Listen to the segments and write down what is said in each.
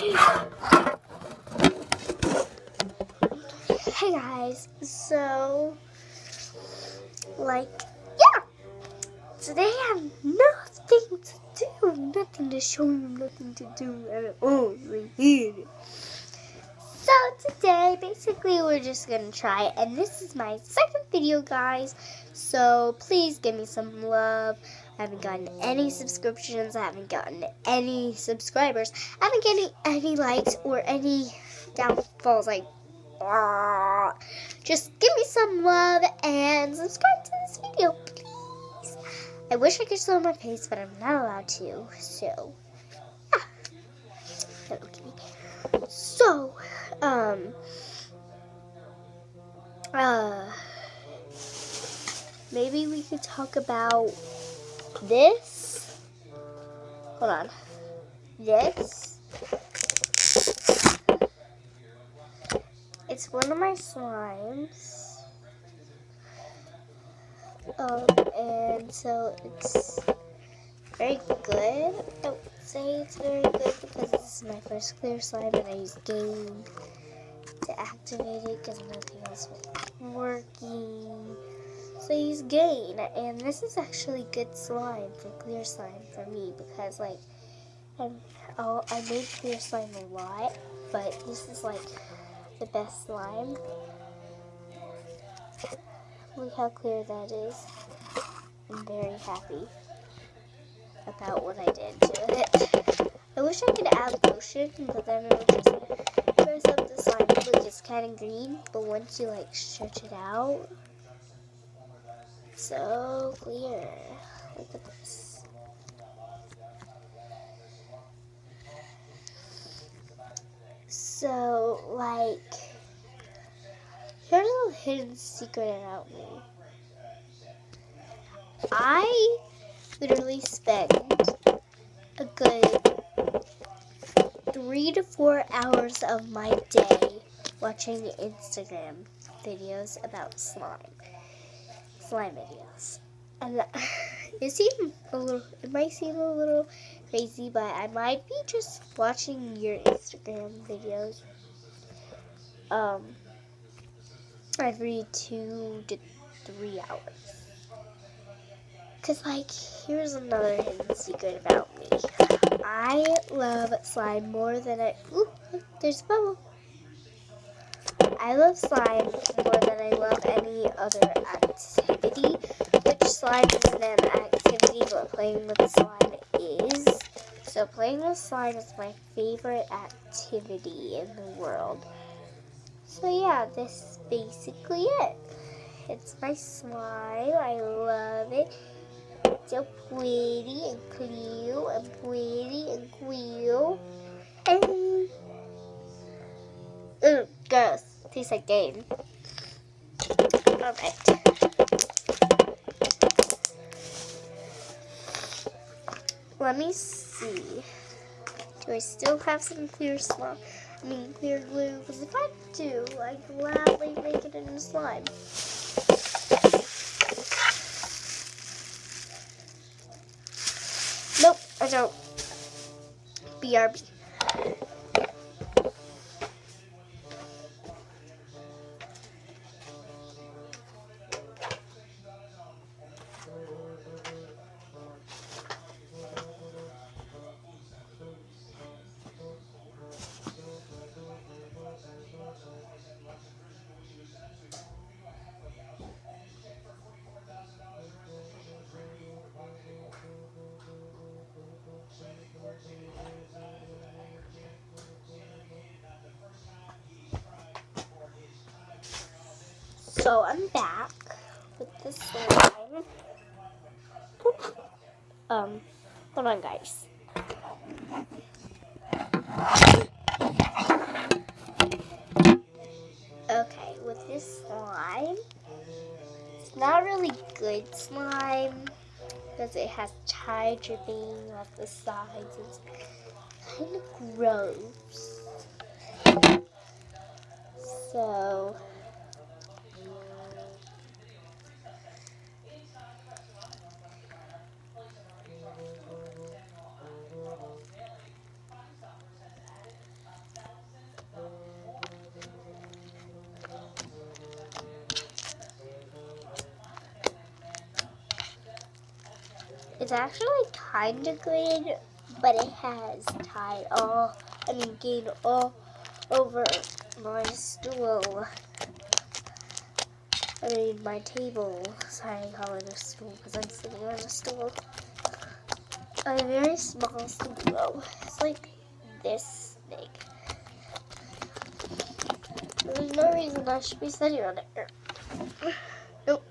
Hey guys, so yeah, today I have nothing to do, nothing to show you, nothing to do at all right here. So today, basically, we're just gonna try it, and this is my second video, guys. So please give me some love. I haven't gotten any subscriptions. I haven't gotten any subscribers. I haven't gotten any likes or any downfalls. Just give me some love and subscribe to this video, please. I wish I could show my face, but I'm not allowed to. So, yeah. Hello, kitty. So, maybe we could talk about this. Hold on. This. It's one of my slimes. And so it's very good. I would say it's very good because this is my first clear slime and I use Gain to activate it because nothing else was working. So I use Gain, and this is actually good slime for clear slime for me because I made clear slime a lot, but this is the best slime. Look how clear that is. I'm very happy about what I did to it. I wish I could add lotion, but then it would just mess up the slime. Look, it's kind of green, but once you stretch it out, it's so clear. Look at this. So, here's a hidden secret about me. I literally spend a good 3 to 4 hours of my day watching Instagram videos about slime videos. And it might seem a little crazy, but I might be just watching your Instagram videos every 2 to 3 hours. Because, here's another hidden secret about me. I love slime more than ooh, there's a bubble. I love slime more than I love any other activity. Which slime isn't an activity, but playing with slime is. So playing with slime is my favorite activity in the world. So yeah, this is basically it. It's my slime. I love it. So pretty and cute and pretty and cute. And gross. Tastes like Gain. Alright. Let me see. Do I still have some clear clear glue? Because if I do, I gladly make it into slime. Nope, I don't. BRB. So I'm back with this slime. Hold on, guys. Okay, with this slime, it's not really good slime because it has chai dripping off the sides. It's kind of gross. So It's actually kind of green, but it has gained all over my stool. My table. Sorry, I call it a stool because I'm sitting on a stool. A very small stool though. It's like this big. There's no reason I should be sitting on it. Nope.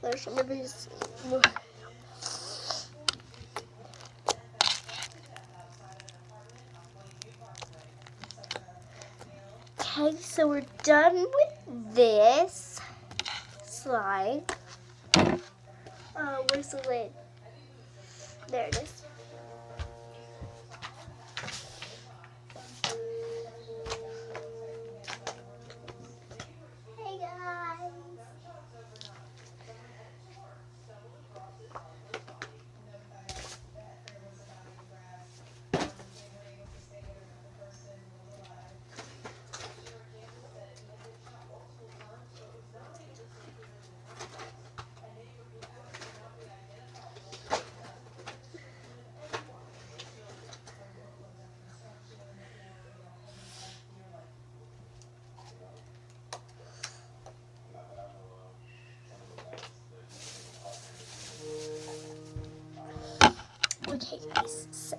There should be. Okay, so we're done with this slide. Where's the lid? There it is. Hey guys. Okay guys, so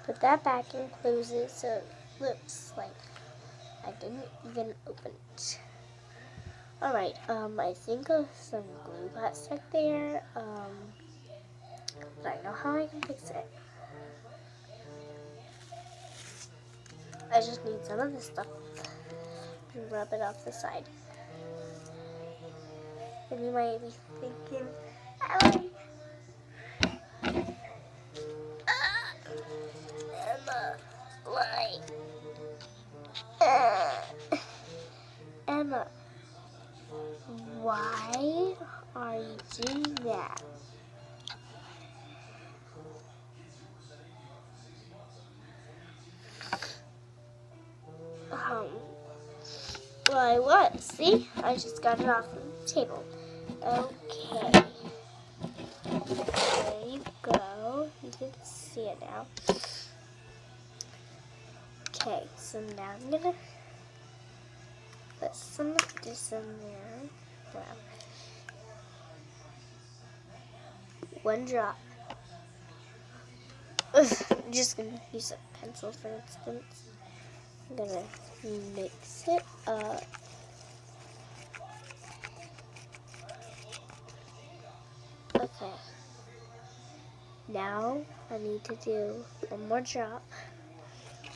put that back and close it so it looks like I didn't even open it. Alright, I think some glue got stuck there, but I know how I can fix it. I just need some of this stuff and rub it off the side. And you might be thinking, Emma, why? Emma, why are you doing that? Well, I was. See? I just got it off the table. Okay. There you go. You can see it now. Okay, so now I'm gonna put some of this in there. Wow. One drop. I'm just gonna use a pencil for instance. I'm gonna mix it up. Okay. Now I need to do one more drop.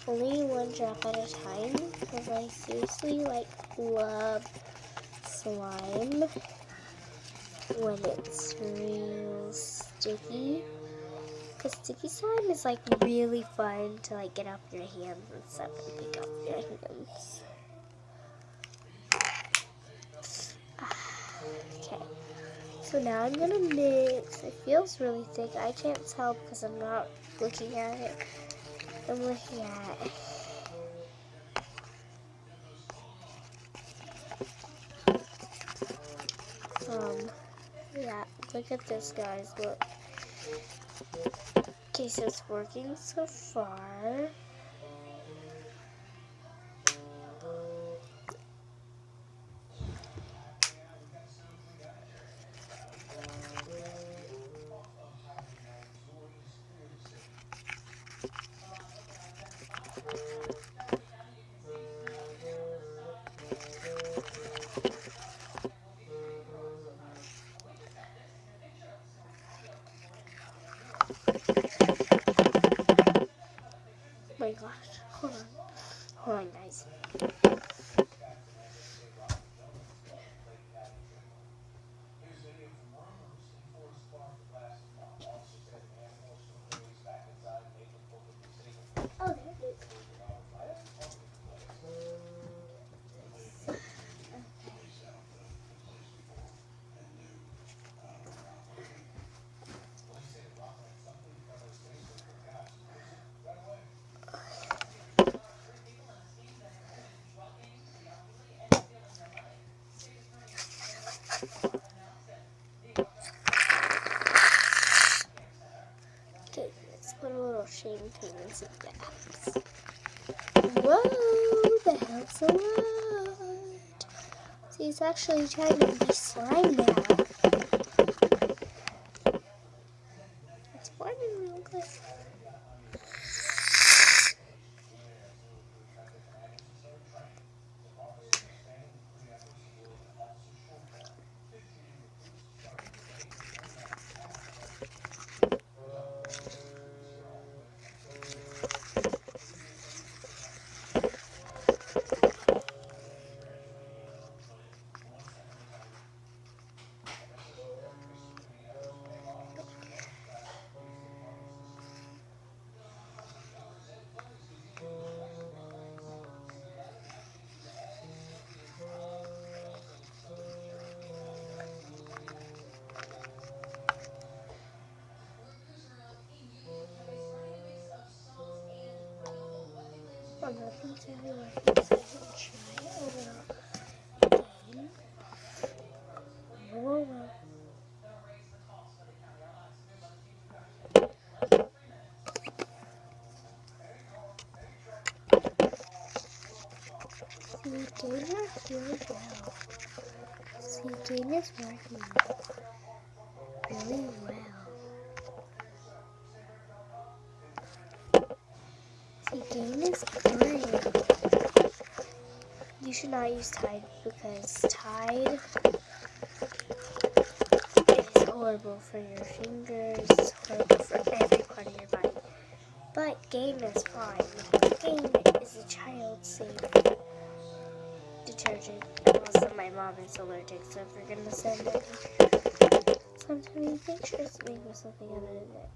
Only one drop at a time because I seriously love slime when it's real sticky. Because sticky slime is really fun to get off your hands and stuff and pick off your hands. Okay, so now I'm gonna mix. It feels really thick. I can't tell because I'm not looking at it. I'm looking at it. Yeah, look at this, guys. Look. Okay, so it's working so far. Okay, let's put a little champagne and some gas. Whoa, that helps a lot. See, it's actually trying to be slime now. It's burning real good. I'm not going to tell you what it is. I can try a little game. Whoa, whoa. See, game works really well. See, game is working really well. See, game is good. You should not use Tide because Tide is horrible for your fingers. It's horrible for every part of your body. But game is fine because game is a child-safe detergent. Also, my mom is allergic, so if we're gonna send it sometime in the future, maybe something other than that.